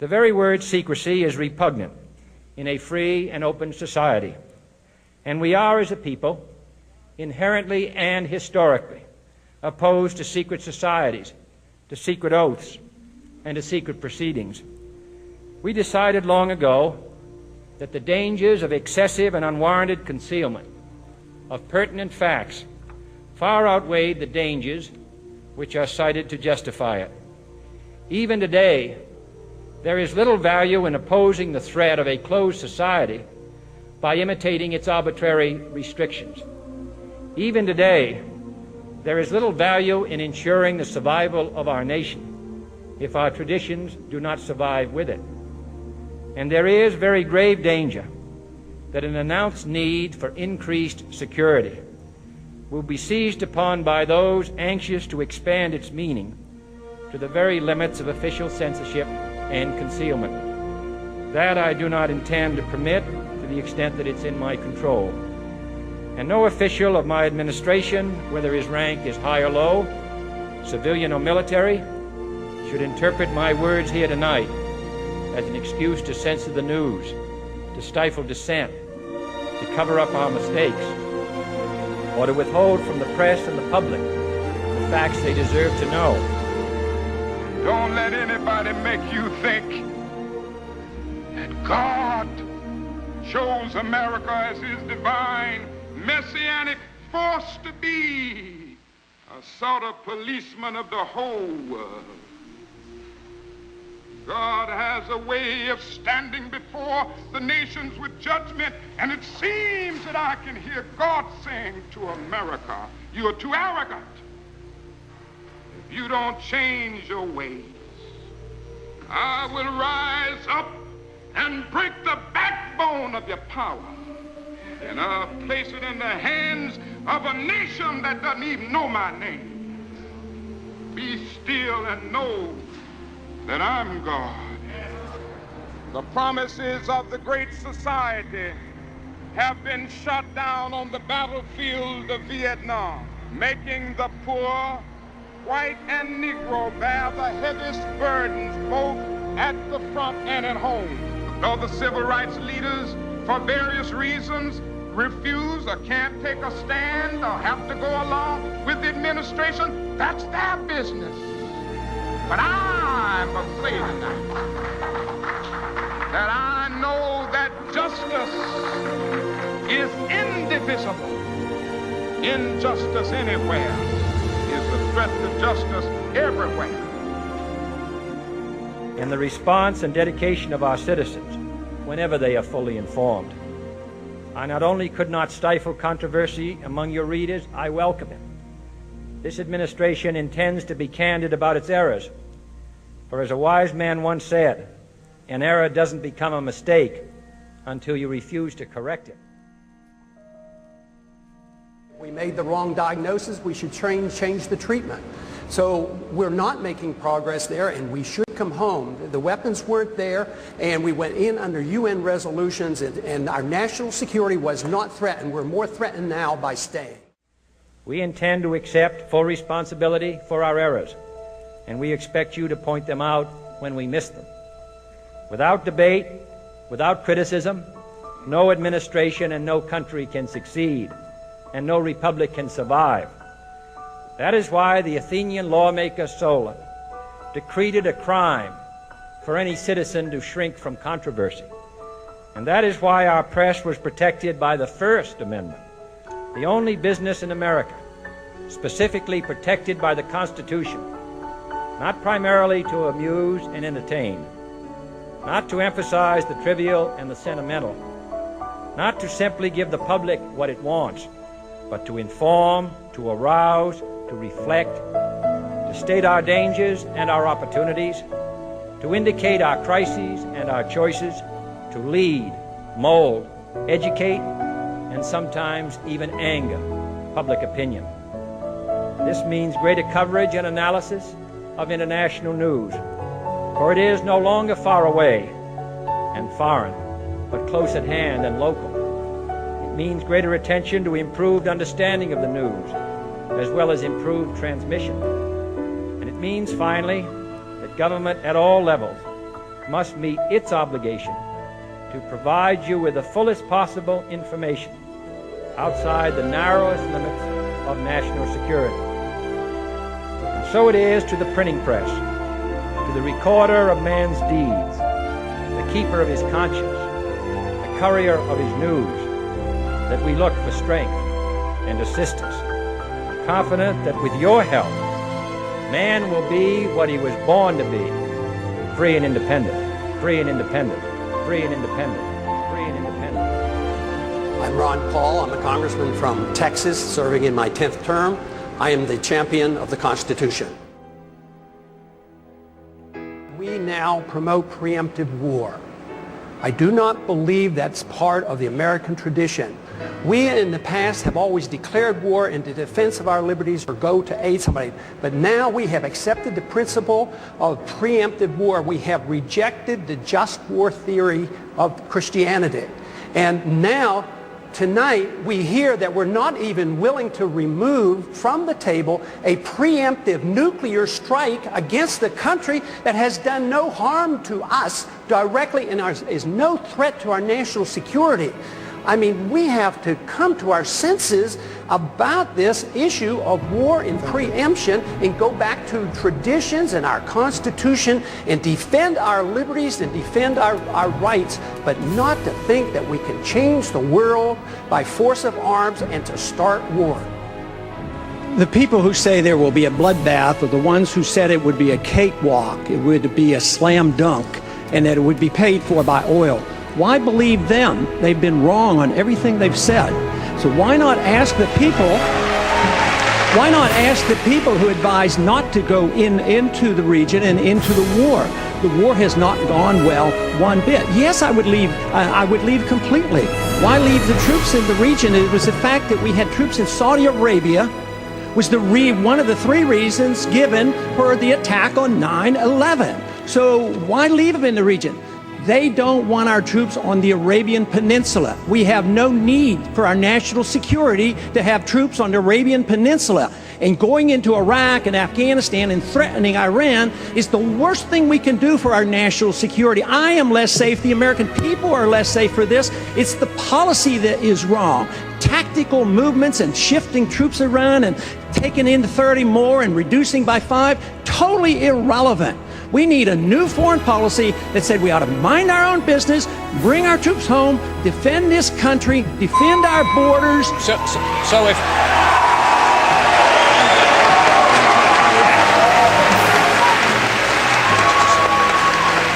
The very word secrecy is repugnant in a free and open society, and we are, as a people, inherently and historically opposed to secret societies, to secret oaths, and to secret proceedings. We decided long ago that the dangers of excessive and unwarranted concealment of pertinent facts far outweighed the dangers which are cited to justify it. Even today, there is little value in opposing the threat of a closed society by imitating its arbitrary restrictions. Even today, there is little value in ensuring the survival of our nation if our traditions do not survive with it. And there is very grave danger that an announced need for increased security will be seized upon by those anxious to expand its meaning to the very limits of official censorship and concealment. That I do not intend to permit to the extent that it's in my control. And no official of my administration, whether his rank is high or low, civilian or military, should interpret my words here tonight as an excuse to censor the news, to stifle dissent, to cover up our mistakes, or to withhold from the press and the public the facts they deserve to know. Don't let anybody make you think that God chose America as his divine, messianic force to be a sort of policeman of the whole world. God has a way of standing before the nations with judgment, and it seems that I can hear God saying to America, "You are too arrogant. If you don't change your ways, I will rise up and break the backbone of your power, and I'll place it in the hands of a nation that doesn't even know my name. Be still and know that I'm God." The promises of the great society have been shot down on the battlefield of Vietnam, making the poor, white and Negro, bear the heaviest burdens both at the front and at home. Though the civil rights leaders, for various reasons, refuse or can't take a stand or have to go along with the administration, that's their business. But I'm afraid tonight that I know that justice is indivisible. Injustice anywhere is a threat to justice everywhere. And the response and dedication of our citizens, whenever they are fully informed. I not only could not stifle controversy among your readers, I welcome it. This administration intends to be candid about its errors. For as a wise man once said, an error doesn't become a mistake until you refuse to correct it. We made the wrong diagnosis, we should change the treatment. So we're not making progress there, and we should come home. The weapons weren't there, and we went in under UN resolutions, and our national security was not threatened. We're more threatened now by staying. We intend to accept full responsibility for our errors, and we expect you to point them out when we miss them. Without debate, without criticism, no administration and no country can succeed, and no republic can survive. That is why the Athenian lawmaker Solon decreed it a crime for any citizen to shrink from controversy. And that is why our press was protected by the First Amendment, the only business in America specifically protected by the Constitution, not primarily to amuse and entertain, not to emphasize the trivial and the sentimental, not to simply give the public what it wants, but to inform, to arouse, to reflect, to state our dangers and our opportunities, to indicate our crises and our choices, to lead, mold, educate, and sometimes even anger public opinion. This means greater coverage and analysis of international news, for it is no longer far away and foreign, but close at hand and local. It means greater attention to improved understanding of the news, as well as improved transmission. And it means, finally, that government at all levels must meet its obligation to provide you with the fullest possible information outside the narrowest limits of national security. And so it is to the printing press, to the recorder of man's deeds, the keeper of his conscience, the courier of his news, that we look for strength and assistance, confident that with your help, man will be what he was born to be, free and independent, free and independent, free and independent, free and independent. I'm Ron Paul. I'm a congressman from Texas, serving in my 10th term. I am the champion of the Constitution. We now promote preemptive war. I do not believe that's part of the American tradition. We in the past have always declared war in the defense of our liberties or go to aid somebody. But now we have accepted the principle of preemptive war. We have rejected the just war theory of Christianity. And now, tonight, we hear that we're not even willing to remove from the table a preemptive nuclear strike against the country that has done no harm to us directly and is no threat to our national security. I mean, we have to come to our senses about this issue of war and preemption and go back to traditions and our Constitution and defend our liberties and defend our rights, but not to think that we can change the world by force of arms and to start war. The people who say there will be a bloodbath are the ones who said it would be a cakewalk, it would be a slam dunk, and that it would be paid for by oil. Why believe them? They've been wrong on everything they've said. So why not ask the people? Why not ask the people who advise not to go into the region and into the war? The war has not gone well one bit. Yes, I would leave completely. Why leave the troops in the region? It was the fact that we had troops in Saudi Arabia was one of the three reasons given for the attack on 9/11. So why leave them in the region? They don't want our troops on the Arabian Peninsula. We have no need for our national security to have troops on the Arabian Peninsula. And going into Iraq and Afghanistan and threatening Iran is the worst thing we can do for our national security. I am less safe. The American people are less safe for this. It's the policy that is wrong. Tactical movements and shifting troops around and taking in 30 more and reducing by 5, totally irrelevant. We need a new foreign policy that said we ought to mind our own business, bring our troops home, defend this country, defend our borders.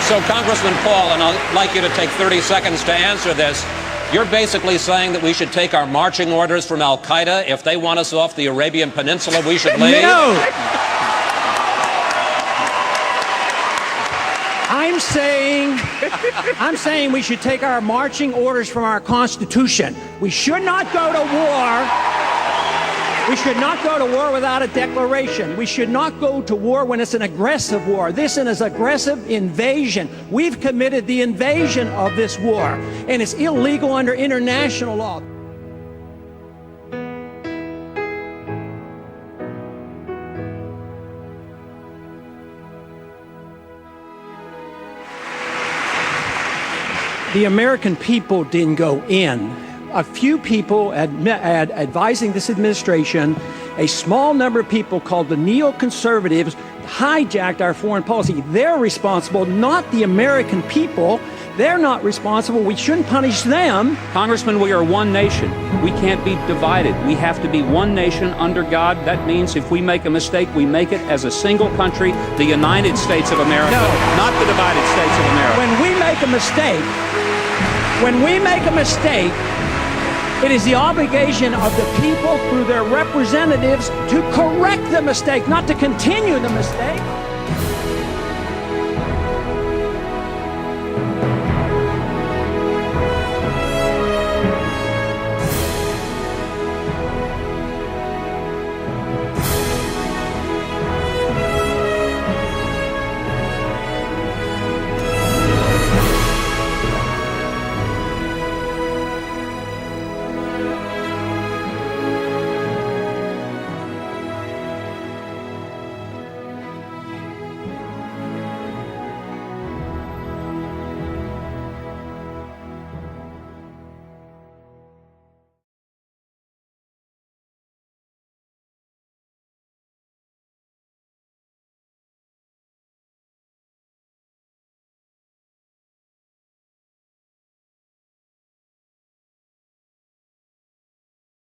So Congressman Paul, and I'd like you to take 30 seconds to answer this. You're basically saying that we should take our marching orders from Al-Qaeda. If they want us off the Arabian Peninsula, we should leave? No! I'm saying we should take our marching orders from our Constitution. We should not go to war. We should not go to war without a declaration. We should not go to war when it's an aggressive war. This is an aggressive invasion. We've committed the invasion of this war, and it's illegal under international law. The American people didn't go in. A few people advising this administration, a small number of people called the neoconservatives, hijacked our foreign policy. They're responsible, not the American people. They're not responsible. We shouldn't punish them. Congressman, we are one nation. We can't be divided. We have to be one nation under God. That means if we make a mistake, we make it as a single country, the United States of America, not the divided States of America. When we make a mistake, it is the obligation of the people through their representatives to correct the mistake, not to continue the mistake.